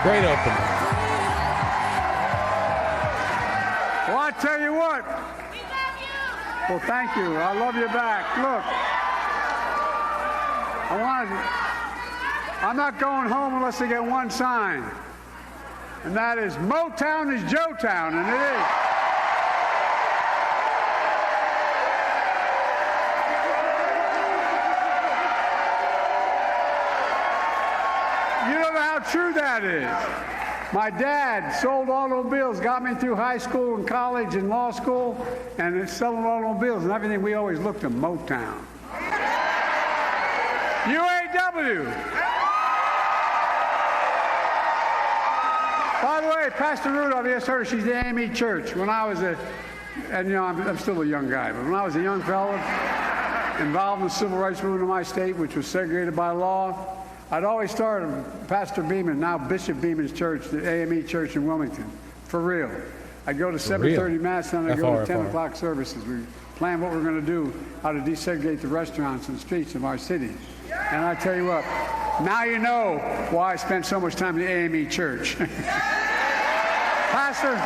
Great opening. Well, I tell you what. We love you. Well, thank you. I love you back. Look, I'm not going home unless I get one sign, and that is Motown is Joetown, and it is. You don't know how true that is. My dad sold automobiles, got me through high school and college and law school, and it's selling automobiles and everything. We always looked at Motown. UAW. By the way, Pastor Rudolph, you just heard her, she's the AME Church. When I was and you know, I'm still a young guy, but when I was a young fellow involved in the civil rights movement in my state, which was segregated by law, I'd always start at Pastor Beeman, now Bishop Beeman's church, the AME Church in Wilmington, for real. I'd go to 7:30 Mass, and I'd go to 10 o'clock services. We planned what we were going to do, how to desegregate the restaurants and the streets of our city. And I tell you what, now you know why I spent so much time in the AME Church. Pastor,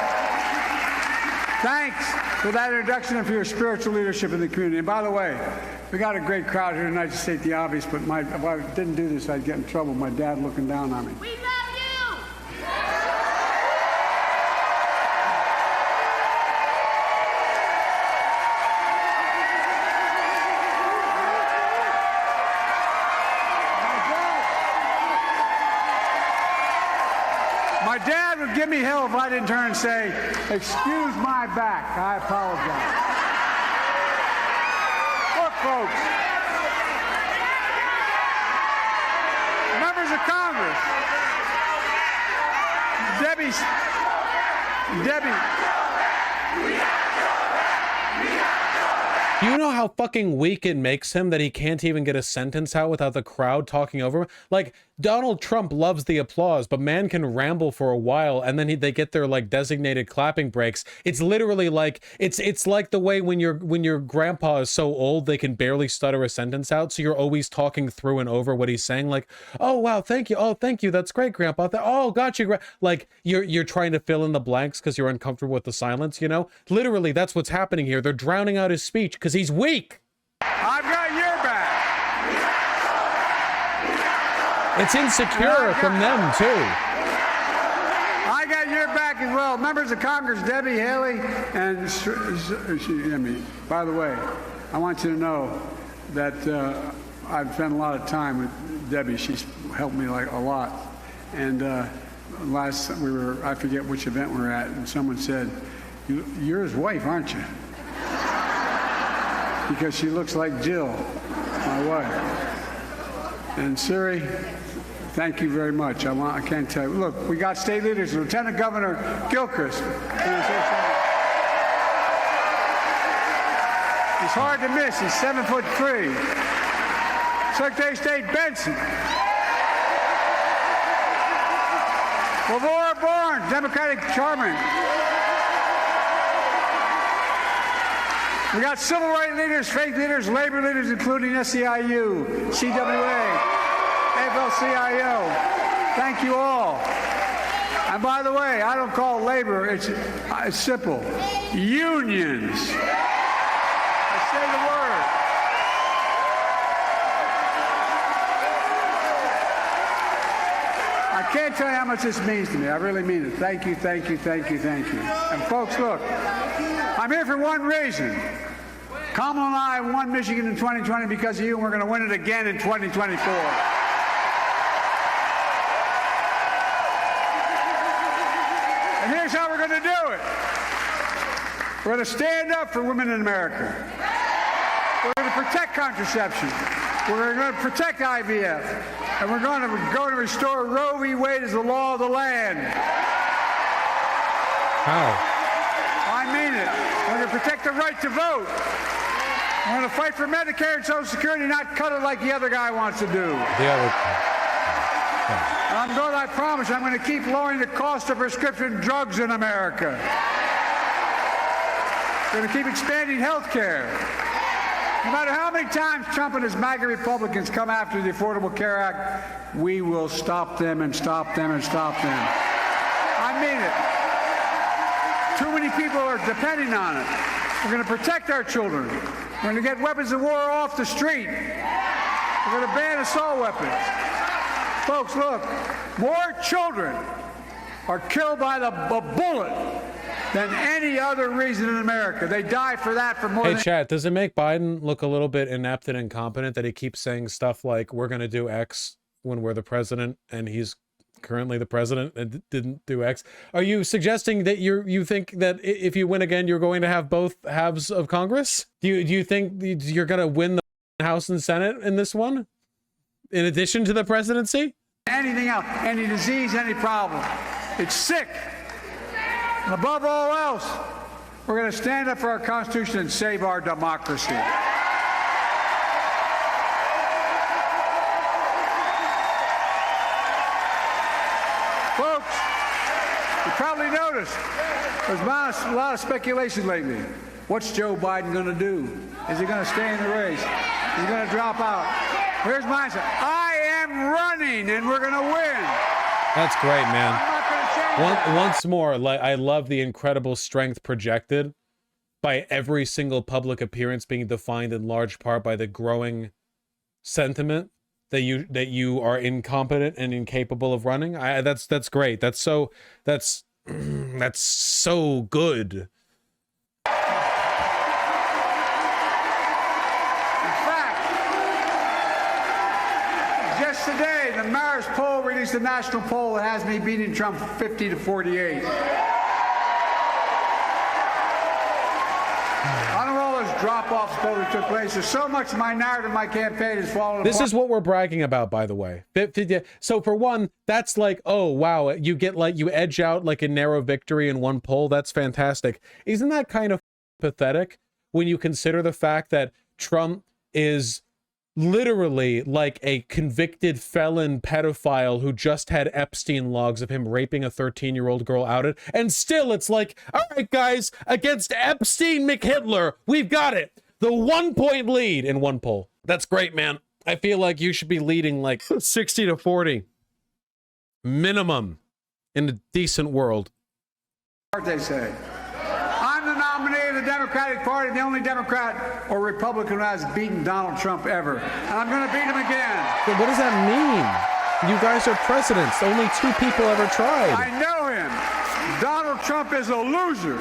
thanks for that introduction and for your spiritual leadership in the community. And by the way, we got a great crowd here tonight, to state the obvious, but if I didn't do this, I'd get in trouble. My dad looking down on me. We love you! My dad would give me hell if I didn't turn and say, "Excuse my back, I apologize." Look, folks, members of Congress, Debbie. Do you know how fucking weak it makes him that he can't even get a sentence out without the crowd talking over him? Like, Donald Trump loves the applause, but man can ramble for a while and then they get their like designated clapping breaks. It's literally like, it's like the way when your grandpa is so old they can barely stutter a sentence out, so you're always talking through and over what he's saying, like, oh wow, thank you, oh thank you, that's great, grandpa, oh got you, like you're trying to fill in the blanks because you're uncomfortable with the silence, you know? Literally, that's what's happening here. They're drowning out his speech because he's weak. I've got your back. It's insecure from them too. I got your back as well. Members of Congress, Debbie, Haley, and by the way, I want you to know that I've spent a lot of time with Debbie. She's helped me like a lot. And last I forget which event we were at, and someone said, "You're his wife, aren't you?" Because she looks like Jill, my wife. And Siri, thank you very much. I can't tell you. Look, we got state leaders, Lieutenant Governor Gilchrist. He's hard to miss. He's 7'3". Secretary of State Benson. Lavora Bourne, Democratic chairman. We got civil rights leaders, faith leaders, labor leaders, including SEIU, CWA, AFL-CIO. Thank you all. And by the way, I don't call it labor, it's simple. Unions. I say the word. I can't tell you how much this means to me. I really mean it. Thank you, thank you, thank you, thank you. And folks, look, I'm here for one reason. Kamala and I won Michigan in 2020 because of you, and we're going to win it again in 2024. And here's how we're going to do it. We're going to stand up for women in America. We're going to protect contraception. We're going to protect IVF. And we're going to restore Roe v. Wade as the law of the land. How? I mean it. We're going to protect the right to vote. We're going to fight for Medicare and Social Security, not cut it like the other guy wants to do. I promise you, I'm going to keep lowering the cost of prescription drugs in America. We're going to keep expanding health care. No matter how many times Trump and his MAGA Republicans come after the Affordable Care Act, we will stop them and stop them and stop them. I mean it. Too many people are depending on it. We're going to protect our children. We're going to get weapons of war off the street. We're going to ban assault weapons. Folks, look, more children are killed by a bullet than any other reason in America. They die for that for more than... Hey, chat, does it make Biden look a little bit inept and incompetent that he keeps saying stuff like, we're going to do X when we're the president, and he's currently the president and didn't do X? Are you suggesting that you think that if you win again, you're going to have both halves of Congress? Do you think you're going to win the House and Senate in this one, in addition to the presidency? Anything else, any disease, any problem. It's sick. And above all else, we're going to stand up for our Constitution and save our democracy. Folks, you probably noticed there's been a lot of speculation lately. What's Joe Biden going to do? Is he going to stay in the race? Is he going to drop out? Here's my answer. I am running, and we're going to win. That's great, man. I'm not going to change that. Once more, like, I love the incredible strength projected by every single public appearance being defined in large part by the growing sentiment that you are incompetent and incapable of running. That's great. That's so good. Today, the Marist poll released a national poll that has me beating Trump 50-48. I don't know all those drop-offs that took place. There's so much of my narrative, my campaign is falling apart. This is what we're bragging about, by the way. So for one, that's like, oh wow, you edge out like a narrow victory in one poll. That's fantastic. Isn't that kind of pathetic when you consider the fact that Trump is literally like a convicted felon pedophile who just had Epstein logs of him raping a 13-year-old girl outed, and still it's like, all right guys, against Epstein McHitler, we've got it, the 1-point lead in one poll. That's great, man. I feel like you should be leading like 60-40 minimum in a decent world. They say I'm the nominee of the Democratic Party, the only Democrat or Republican who has beaten Donald Trump ever. And I'm going to beat him again. But what does that mean? You guys are presidents. Only 2 people ever tried. I know him. Donald Trump is a loser.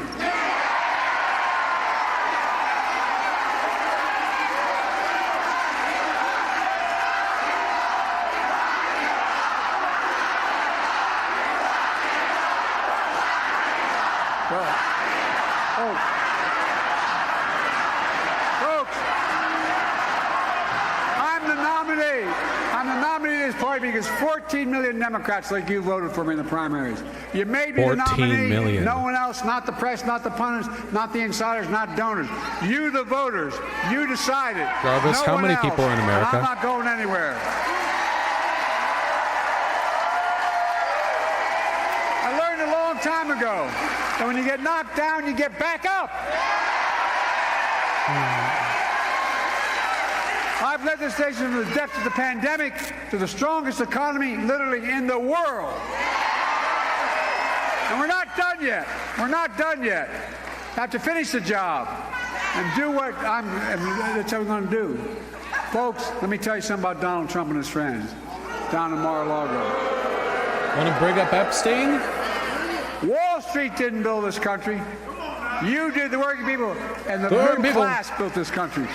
Folks, I'm the nominee. I'm the nominee of this party because 14 million Democrats like you voted for me in the primaries. You made me the nominee. Million. No one else, not the press, not the pundits, not the insiders, not donors. You, the voters, you decided. Jarvis, no how many else. people are in America? And I'm not going anywhere. I learned a long time ago that when you get knocked down, you get back up. I've led this nation from the depths of the pandemic to the strongest economy literally in the world. And we're not done yet. We're not done yet. I have to finish the job and do what that's what we're going to do. Folks, let me tell you something about Donald Trump and his friends down in Mar-a-Lago. Want to bring up Epstein? Wall Street didn't build this country. You did, the working people, and the middle class built this country.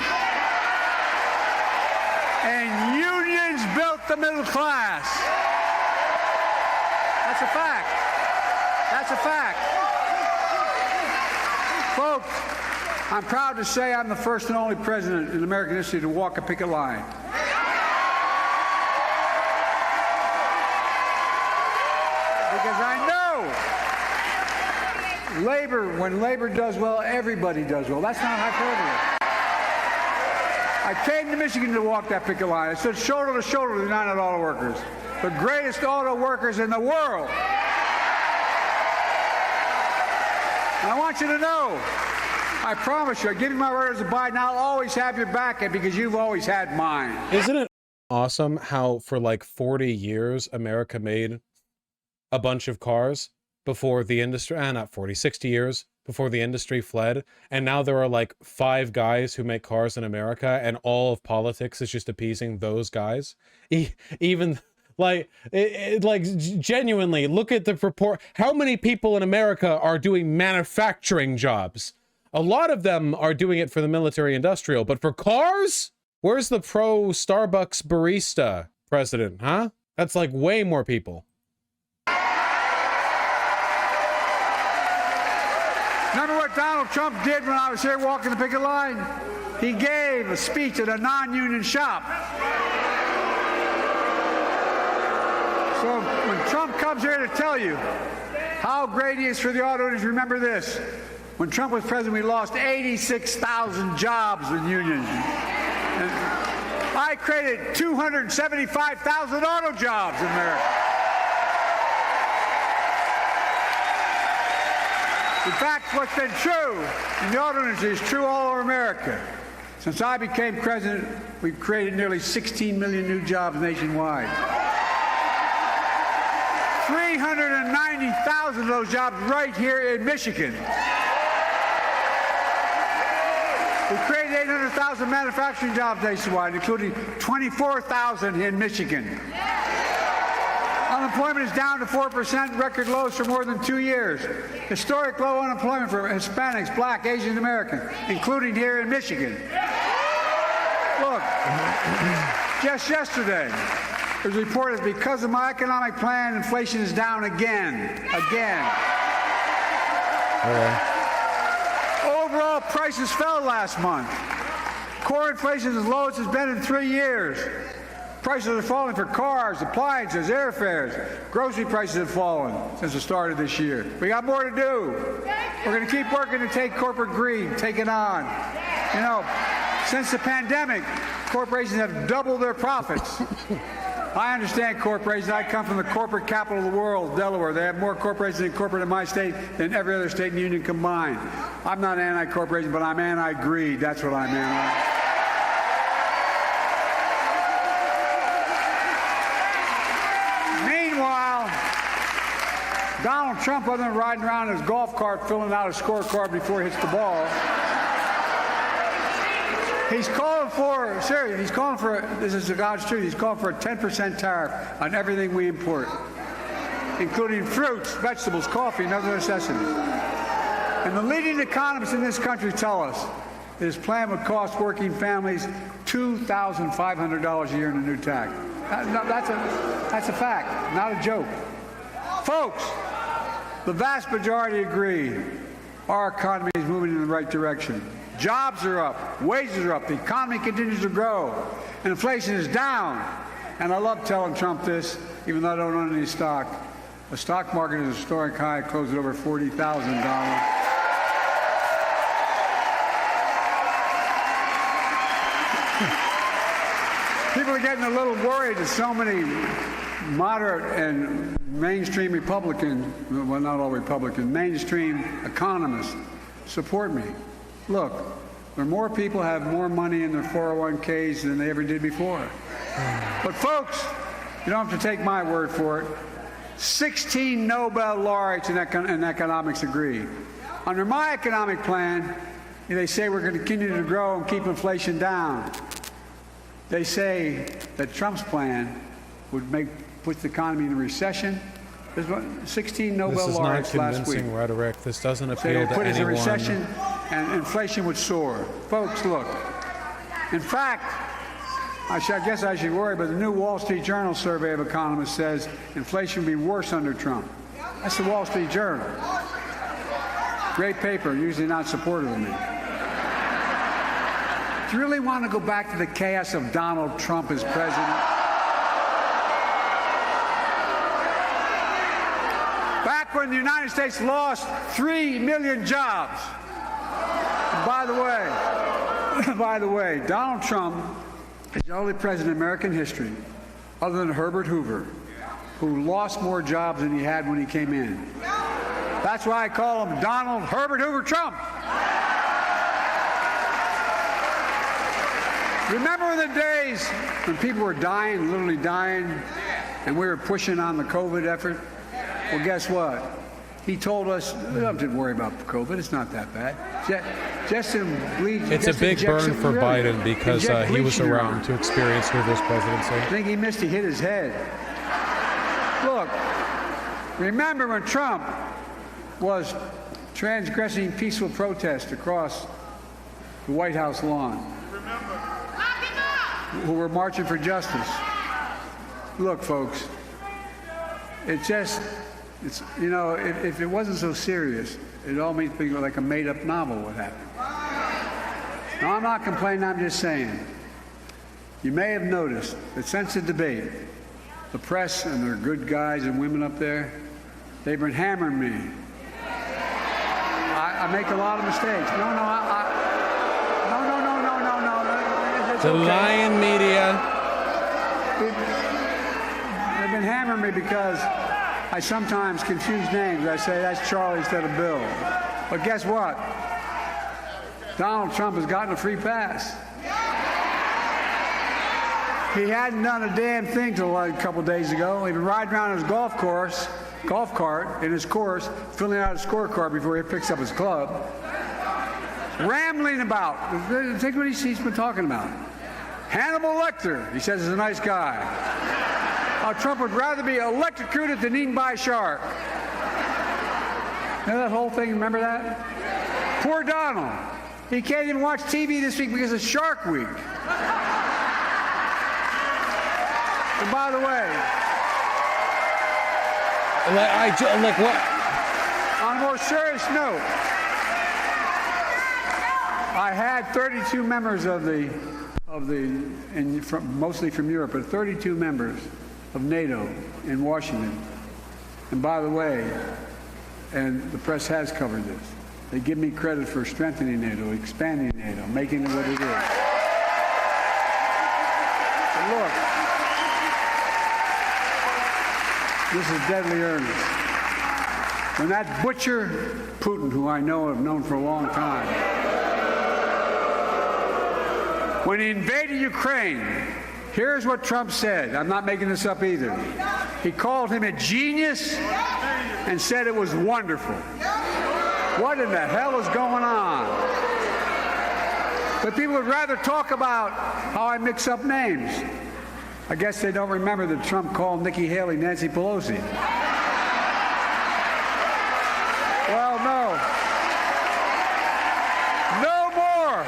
And unions built the middle class. That's a fact. That's a fact. Folks, I'm proud to say I'm the first and only president in American history to walk a picket line. Because I know when labor does well, everybody does well. That's not hyperbole. I came to Michigan to walk that picket line. I stood shoulder to shoulder with the United Auto Workers, the greatest auto workers in the world. And I want you to know, I promise you, I give you my word as a Biden, I'll always have your back because you've always had mine. Isn't it awesome how for like 40 years America made a bunch of cars before the industry, not 40, 60 years before the industry fled, and now there are like 5 guys who make cars in America, and all of politics is just appeasing those guys. Even like genuinely look at the report. How many people in America are doing manufacturing jobs? A lot of them are doing it for the military industrial, but for cars, where's the pro Starbucks barista president, huh? That's like way more people. Remember what Donald Trump did when I was here walking the picket line? He gave a speech at a non-union shop. So when Trump comes here to tell you how great he is for the auto industry, remember this. When Trump was president, we lost 86,000 jobs with unions. And I created 275,000 auto jobs in America. In fact, what's been true in the auto industry is true all over America. Since I became president, we've created nearly 16 million new jobs nationwide. 390,000 of those jobs right here in Michigan. We created 800,000 manufacturing jobs nationwide, including 24,000 in Michigan. Unemployment is down to 4%, record lows for more than 2 years. Historic low unemployment for Hispanics, Black, Asian Americans, including here in Michigan. Look, just yesterday, it was reported because of my economic plan, inflation is down again. Overall prices fell last month. Core inflation is as low as it's been in 3 years. Prices are falling for cars, appliances, airfares. Grocery prices have fallen since the start of this year. We got more to do. We're going to keep working to take corporate greed, take it on. You know, since the pandemic, corporations have doubled their profits. I understand corporations. I come from the corporate capital of the world, Delaware. They have more corporations in corporate in my state than every other state in the union combined. I'm not anti-corporation, but I'm anti-greed. That's what I'm anti. Meanwhile, Donald Trump, other than riding around in his golf cart filling out a scorecard before he hits the ball, he's calling for, seriously, he's calling for, this is the God's truth, he's calling for a 10% tariff on everything we import, including fruits, vegetables, coffee, and other necessities. And the leading economists in this country tell us that his plan would cost working families $2,500 a year in a new tax. That's a fact, not a joke. Folks, the vast majority agree our economy is moving in the right direction. Jobs are up, wages are up, the economy continues to grow, and inflation is down. And I love telling Trump this, even though I don't own any stock. The stock market is a historic high, closed at over $40,000. People are getting a little worried that so many moderate and mainstream Republicans, well, not all Republicans, mainstream economists support me. Look, there are more people have more money in their 401ks than they ever did before. But folks, you don't have to take my word for it. 16 Nobel laureates in economics agree. Under my economic plan, they say we're going to continue to grow and keep inflation down. They say that Trump's plan would put the economy in a recession. There's 16 Nobel laureates last week. This is not convincing rhetoric. This doesn't appeal to anyone. Put it in a recession and inflation would soar. Folks, look. In fact, I guess I should worry, but the new Wall Street Journal survey of economists says inflation will be worse under Trump. That's the Wall Street Journal. Great paper, usually not supportive of me. Do you really want to go back to the chaos of Donald Trump as president? Back when the United States lost 3 million jobs. By the way, Donald Trump is the only president in American history, other than Herbert Hoover, who lost more jobs than he had when he came in. That's why I call him Donald Herbert Hoover Trump. Remember the days when people were dying, literally dying, and we were pushing on the COVID effort? Well, guess what? He told us, don't worry about COVID. It's not that bad. Just bleed. It's a big burn for Biden because he was around to experience Hoover's presidency. I think he missed. He hit his head. Look, remember when Trump was transgressing peaceful protest across the White House lawn? Who were marching for justice. Look, folks, it's you know, if it wasn't so serious, it all makes me like a made-up novel what happened. Now, I'm not complaining, I'm just saying. You may have noticed that since the debate, the press and their good guys and women up there, they've been hammering me. I make a lot of mistakes. No. The lying media. They've been hammering me because I sometimes confuse names. I say that's Charlie instead of Bill. But guess what? Donald Trump has gotten a free pass. He hadn't done a damn thing till a couple days ago. He'd been riding around his golf cart in his course, filling out his scorecard before he picks up his club. Rambling about. Think what he's been talking about. Hannibal Lecter, he says, is a nice guy. How Trump would rather be electrocuted than eaten by a shark. You know that whole thing? Remember that? Poor Donald. He can't even watch TV this week because it's Shark Week. And by the way, like what? On a more serious note, I had 32 members mostly from Europe, but 32 members of NATO in Washington. And by the way, and the press has covered this, they give me credit for strengthening NATO, expanding NATO, making it what it is. But look, this is deadly earnest. When that butcher, Putin, who I know have known for a long time, when he invaded Ukraine, here's what Trump said. I'm not making this up either. He called him a genius and said it was wonderful. What in the hell is going on? But people would rather talk about how I mix up names. I guess they don't remember that Trump called Nikki Haley Nancy Pelosi. Well, no. No more.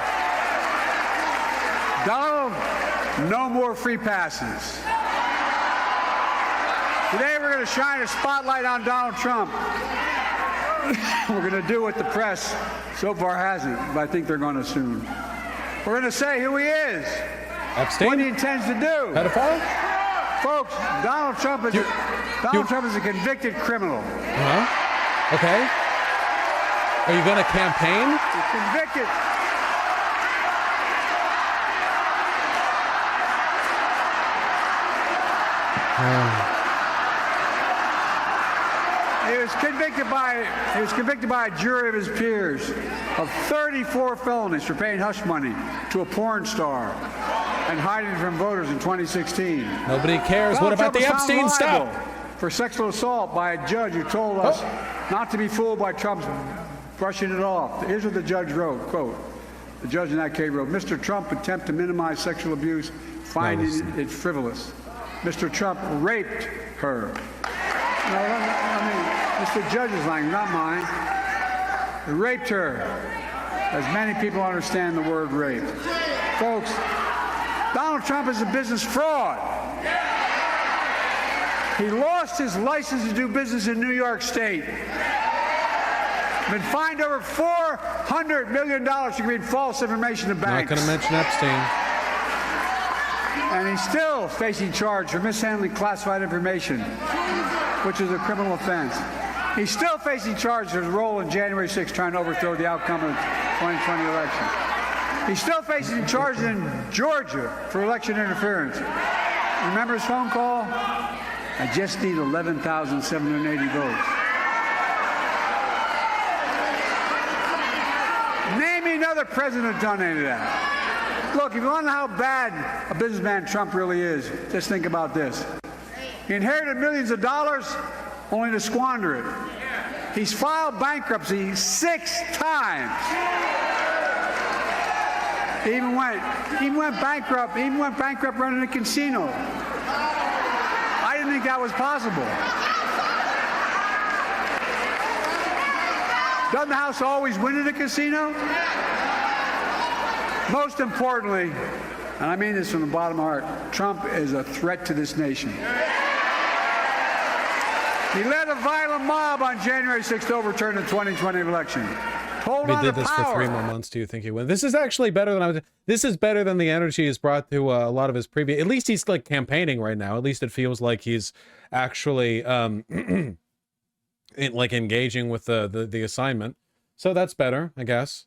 Donald, no more free passes. Today we're going to shine a spotlight on Donald Trump. We're going to do what the press so far hasn't, but I think they're going to soon. We're going to say who he is. Epstein? What he intends to do. Pedophile? Folks, Donald Trump is a convicted criminal. Uh-huh. Okay. Are you going to campaign? He's convicted. He was convicted by a jury of his peers of 34 felonies for paying hush money to a porn star and hiding from voters in 2016. Nobody cares. What about the Epstein stuff? For sexual assault by a judge who told us not to be fooled by Trump's brushing it off. Here's what the judge wrote, quote, the judge in that case wrote, Mr. Trump attempt to minimize sexual abuse, finding it frivolous. Mr. Trump raped her. No, I mean, it's the judge's language, not mine. He raped her, as many people understand the word rape. Folks, Donald Trump is a business fraud. He lost his license to do business in New York State. Been fined over $400 million for giving false information to banks. Not going to mention Epstein. And he's still facing charge for mishandling classified information, which is a criminal offense. He's still facing charge for his role in January 6th trying to overthrow the outcome of the 2020 election. He's still facing charges in Georgia for election interference. Remember his phone call? I just need 11,780 votes. Name me another president who's done any of that. Look, if you want to know how bad a businessman Trump really is, just think about this. He inherited millions of dollars only to squander it. He's filed bankruptcy 6 times. He even went bankrupt running a casino. I didn't think that was possible. Doesn't the House always win at a casino? Most importantly, and I mean this from the bottom of my heart, Trump is a threat to this nation. He led a violent mob on January 6th to overturn the 2020 election. Hold on to power. He did this for 3 more months. Do you think he wins? This is actually better than This is better than the energy he's brought to a lot of his previous. At least he's like campaigning right now. At least it feels like he's actually like engaging with the assignment. So that's better, I guess.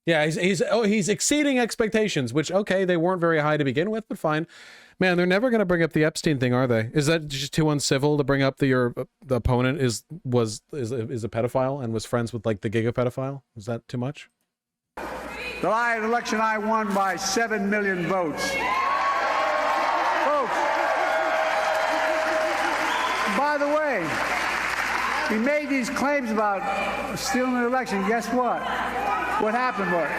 Yeah, he's exceeding expectations, which, okay, they weren't very high to begin with, but fine. Man, they're never going to bring up the Epstein thing, are they? Is that just too uncivil to bring up the opponent is a pedophile and was friends with like the giga-pedophile? Is that too much? The election I won by 7 million votes. Folks, by the way, he made these claims about stealing the election. Guess what? What happened was,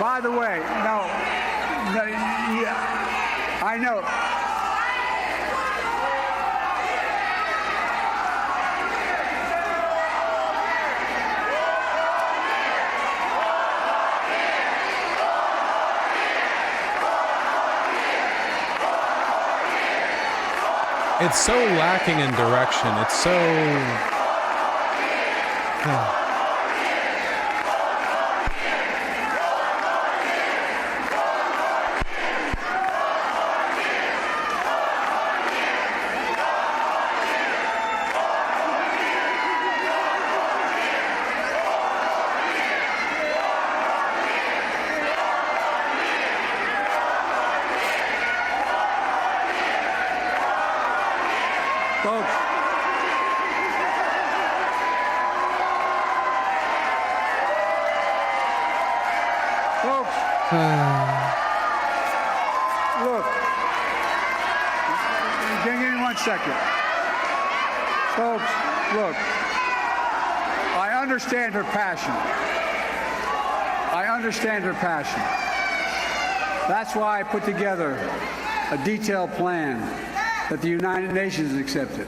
by the way, no, yeah, I know. It's so lacking in direction. It's so... Look, give me 1 second. Folks, look, I understand her passion. I understand her passion. That's why I put together a detailed plan that the United Nations accepted,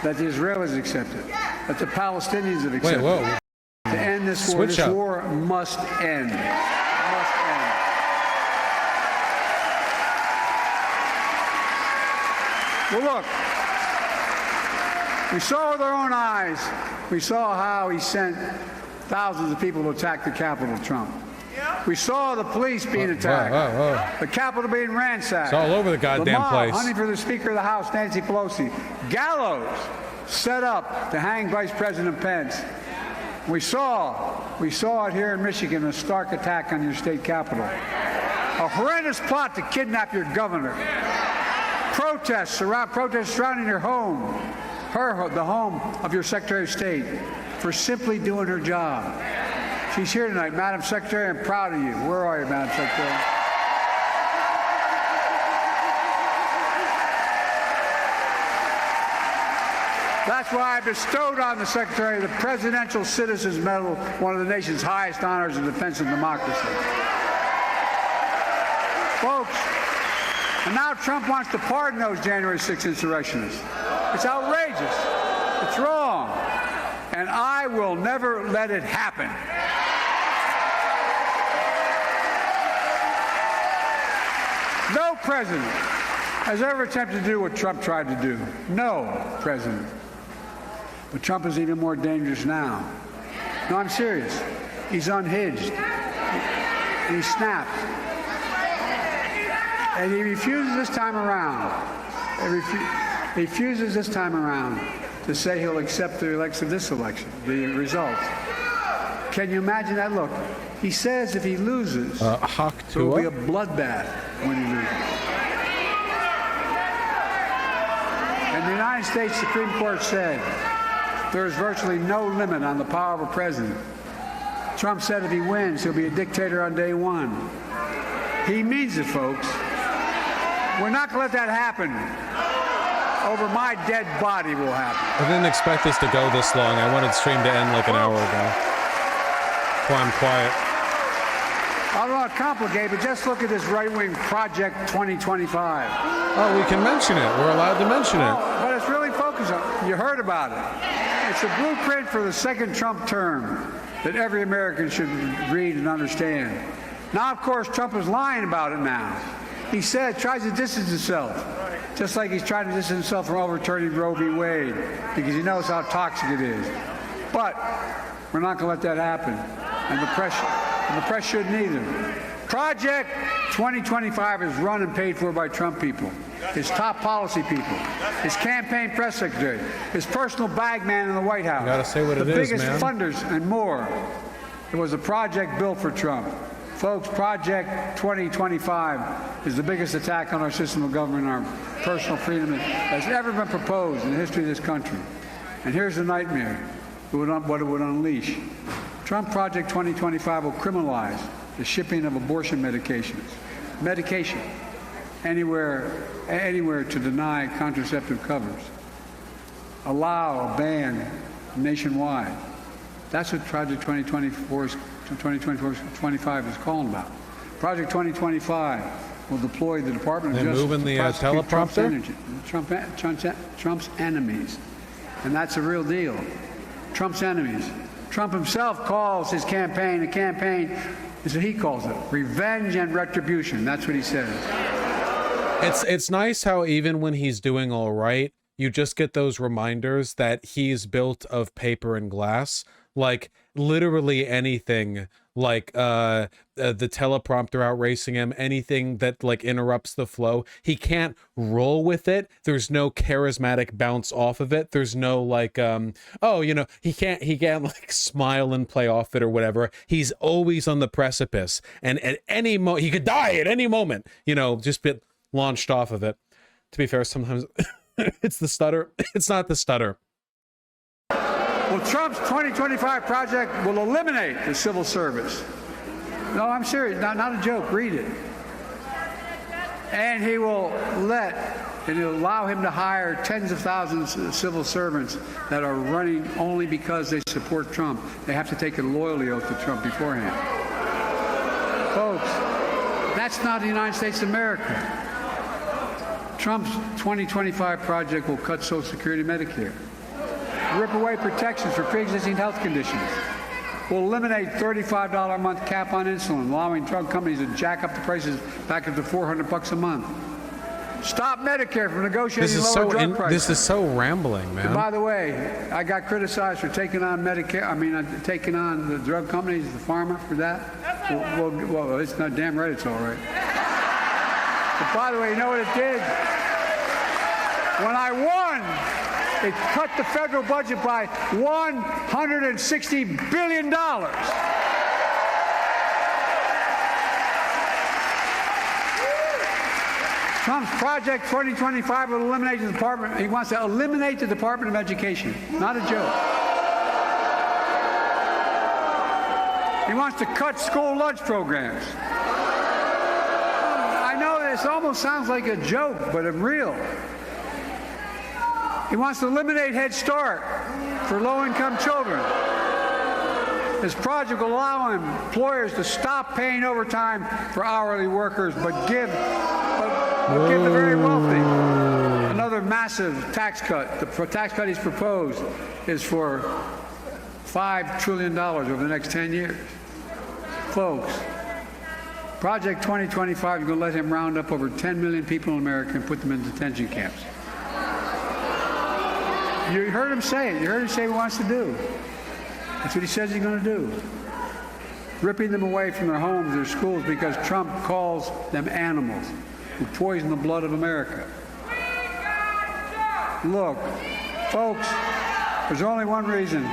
that the Israelis accepted, that the Palestinians have accepted. Wait, whoa. To end this war. This war must end. Well, look, we saw with our own eyes, we saw how he sent thousands of people to attack the Capitol, Trump. We saw the police being attacked, the Capitol being ransacked. It's all over the goddamn place. Hunting for the Speaker of the House, Nancy Pelosi. Gallows set up to hang Vice President Pence. We saw it here in Michigan, a stark attack on your state capitol. A horrendous plot to kidnap your governor. Protests surrounding your home, the home of your Secretary of State, for simply doing her job. She's here tonight. Madam Secretary, I'm proud of you. Where are you, Madam Secretary? That's why I bestowed on the Secretary the Presidential Citizens Medal, one of the nation's highest honors in defense of democracy. Folks, and now Trump wants to pardon those January 6th insurrectionists. It's outrageous. It's wrong. And I will never let it happen. No president has ever attempted to do what Trump tried to do. No president. But Trump is even more dangerous now. No, I'm serious. He's unhinged. He snapped. And he refuses this time around. He refuses this time around to say he'll accept the this election, the results. Can you imagine that? Look, he says if he loses, there will be a bloodbath when he loses. And the United States Supreme Court said there is virtually no limit on the power of a president. Trump said if he wins, he'll be a dictator on day one. He means it, folks. We're not going to let that happen. Over my dead body will happen. I didn't expect this to go this long. I wanted stream to end like an hour ago. That's why I'm quiet. I don't want to complicate, but just look at this right-wing Project 2025. Oh, we can mention it. We're allowed to mention it. But it's really focused on, you heard about it. It's a blueprint for the second Trump term that every American should read and understand. Now, of course, Trump is lying about it now. He said, tries to distance himself, just like he's trying to distance himself from overturning Roe v. Wade, because he knows how toxic it is. But we're not going to let that happen, and the press shouldn't either. Project 2025 is run and paid for by Trump people, his top policy people, his campaign press secretary, his personal bag man in the White House, you gotta say what it is, the biggest funders and more. It was a project built for Trump. Folks, Project 2025 is the biggest attack on our system of government and our personal freedom that has ever been proposed in the history of this country. And here's the nightmare, what it would unleash. Trump Project 2025 will criminalize the shipping of abortion medication, anywhere to deny contraceptive covers, allow a ban nationwide. That's what Project 2025 is calling about. Project 2025 will deploy the Department of Justice moving the teleprompter? Trump's enemies. And that's a real deal. Trump's enemies. Trump himself calls his campaign is what he calls it, revenge and retribution. That's what he says. It's nice how even when he's doing all right, you just get those reminders that he's built of paper and glass. Like literally anything, like the teleprompter outracing him, anything that like interrupts the flow, he can't roll with it. There's no charismatic bounce off of it. There's no like oh, you know, he can't like smile and play off it or whatever. He's always on the precipice, and at any moment he could die at any moment, you know, just get launched off of it. To be fair, sometimes it's the stutter. It's not the stutter. Well, Trump's 2025 project will eliminate the civil service. No, I'm serious, not a joke, read it. And he'll allow him to hire tens of thousands of civil servants that are running only because they support Trump. They have to take a loyalty oath to Trump beforehand. Folks, that's not the United States of America. Trump's 2025 project will cut Social Security and Medicare, rip away protections for pre-existing health conditions, will eliminate $35 a month cap on insulin, allowing drug companies to jack up the prices back up to $400 a month. Stop Medicare from negotiating lower drug prices. This is so rambling, man. And by the way, I got criticized for taking on Medicare. Taking on the drug companies, the pharma, for that. Well, it's not damn right. It's all right. But by the way, you know what it did? When I won, it cut the federal budget by $160 billion. Trump's Project 2025 will eliminate the department. He wants to eliminate the Department of Education. Not a joke. He wants to cut school lunch programs. I know this almost sounds like a joke, but it's real. He wants to eliminate Head Start for low-income children. This project will allow employers to stop paying overtime for hourly workers, but give the very wealthy another massive tax cut. The tax cut he's proposed is for $5 trillion over the next 10 years. Folks, Project 2025 is going to let him round up over 10 million people in America and put them in detention camps. You heard him say it. You heard him say what he wants to do. That's what he says he's going to do. Ripping them away from their homes, their schools, because Trump calls them animals who poison the blood of America. Look, Folks, there's only one reason.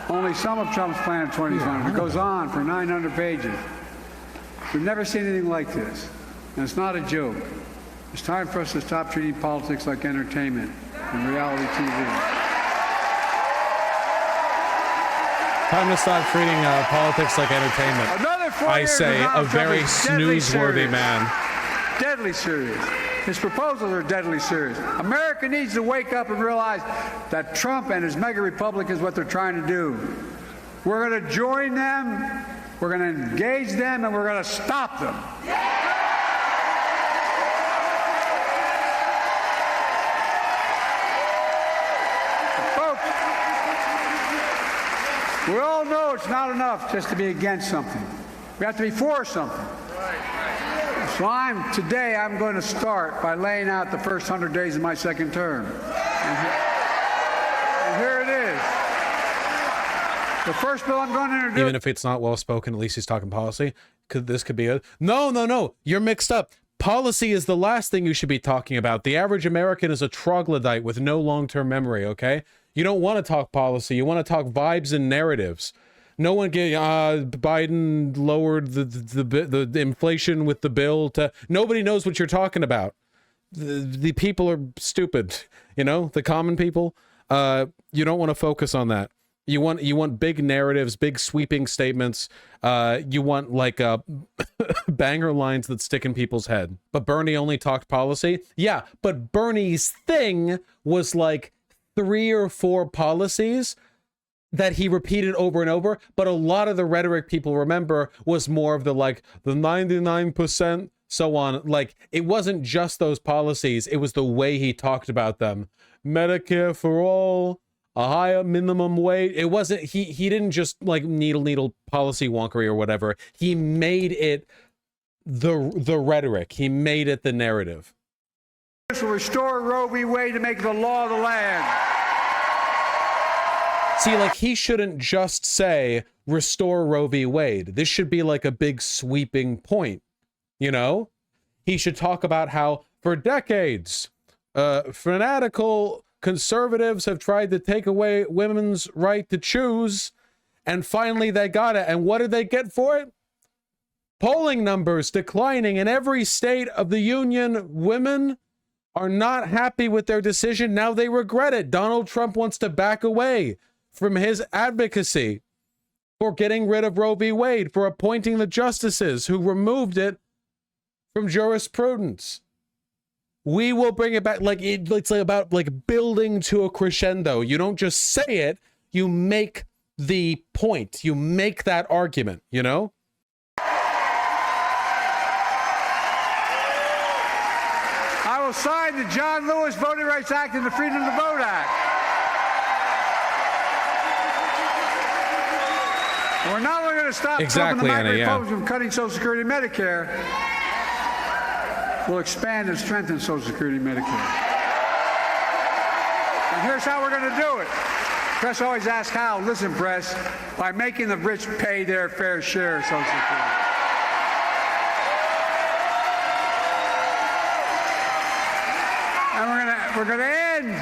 Only some of Trump's plan 2020. It goes on for 900 pages. We've never seen anything like this. And it's not a joke. It's time for us to stop treating politics like entertainment and reality TV. Time to stop treating politics like entertainment. Another 4 I years say of a Donald very Trump is deadly snoozeworthy serious. man. Deadly serious. His proposals are deadly serious. America needs to wake up and realize that Trump and his mega republic is what they're trying to do. We're going to join them, we're going to engage them, and we're going to stop them. Folks, we all know it's not enough just to be against something. We have to be for something. So today I'm going to start by laying out the first 100 days of my second term. And here it is. The first bill I'm going to introduce. Even if it's not well spoken, at least he's talking policy. This could be a no. You're mixed up. Policy is the last thing you should be talking about. The average American is a troglodyte with no long-term memory, okay? You don't want to talk policy. You want to talk vibes and narratives. No one get Biden lowered the inflation with the bill to. Nobody knows what you're talking about. The people are stupid, you know, the common people. You don't want to focus on that. You want big narratives, big sweeping statements. You want like banger lines that stick in people's head. But Bernie only talked policy. Yeah, but Bernie's thing was like 3 or 4 policies that he repeated over and over, but a lot of the rhetoric people remember was more of the 99% so on. Like, it wasn't just those policies, it was the way he talked about them. Medicare for all, a higher minimum wage. It wasn't, he didn't just like needle policy wonkery or whatever. He made it the rhetoric. He made it the narrative. This will restore Roe v. Wade to make the law of the land. See, like, he shouldn't just say, restore Roe v. Wade. This should be like a big sweeping point, you know? He should talk about how, for decades, fanatical conservatives have tried to take away women's right to choose, and finally they got it. And what did they get for it? Polling numbers declining in every state of the union. Women are not happy with their decision. Now they regret it. Donald Trump wants to back away from his advocacy for getting rid of Roe v. Wade, for appointing the justices who removed it from jurisprudence. We will bring it back. Like, it's like about like building to a crescendo. You don't just say it, you make the point. You make that argument, you know? I will sign the John Lewis Voting Rights Act and the Freedom to Vote Act. We're not only going to stop Trump and the MAGA Republicans from cutting Social Security and Medicare, we'll expand and strengthen Social Security and Medicare. And here's how we're going to do it. Press always asks how. Listen, press, by making the rich pay their fair share of Social Security. And we're going to end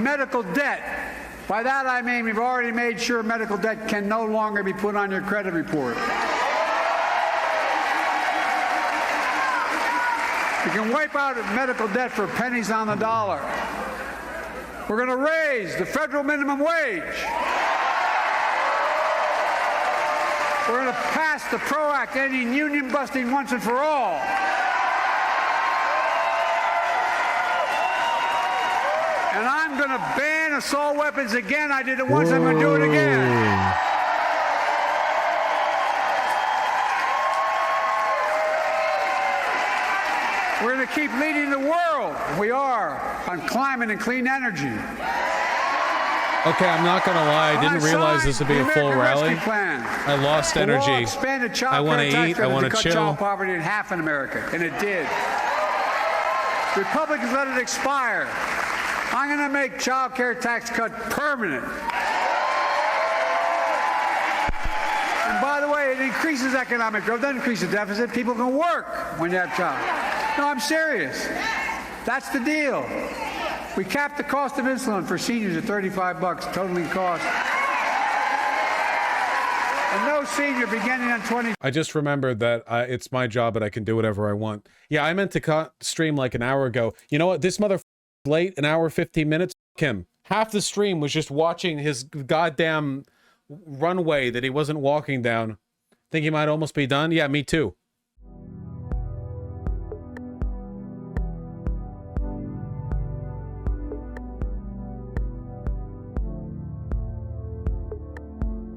medical debt. By that I mean we've already made sure medical debt can no longer be put on your credit report. We can wipe out medical debt for pennies on the dollar. We're going to raise the federal minimum wage. We're going to pass the PRO Act, ending union busting once and for all. And I'm going to ban assault weapons again. I did it once, I'm going to do it again. We're going to keep leading the world. We are on climate and clean energy. Okay, I'm not going to lie. I didn't realize this would be a full rally. I lost energy. I want to eat. I want to chill. Child poverty in half in America, and it did. Republicans let it expire. I'm going to make child care tax cut permanent. And by the way, it increases economic growth, doesn't increase the deficit. People can work when you have child. No, I'm serious. That's the deal. We capped the cost of insulin for seniors at $35 totaling cost. And no senior beginning on 20. I just remembered that it's my job and I can do whatever I want. Yeah, I meant to stream like an hour ago. You know what? This motherfucker's late, an hour, 15 minutes. F him. Half the stream was just watching his goddamn runway that he wasn't walking down. Think he might almost be done? Yeah, me too.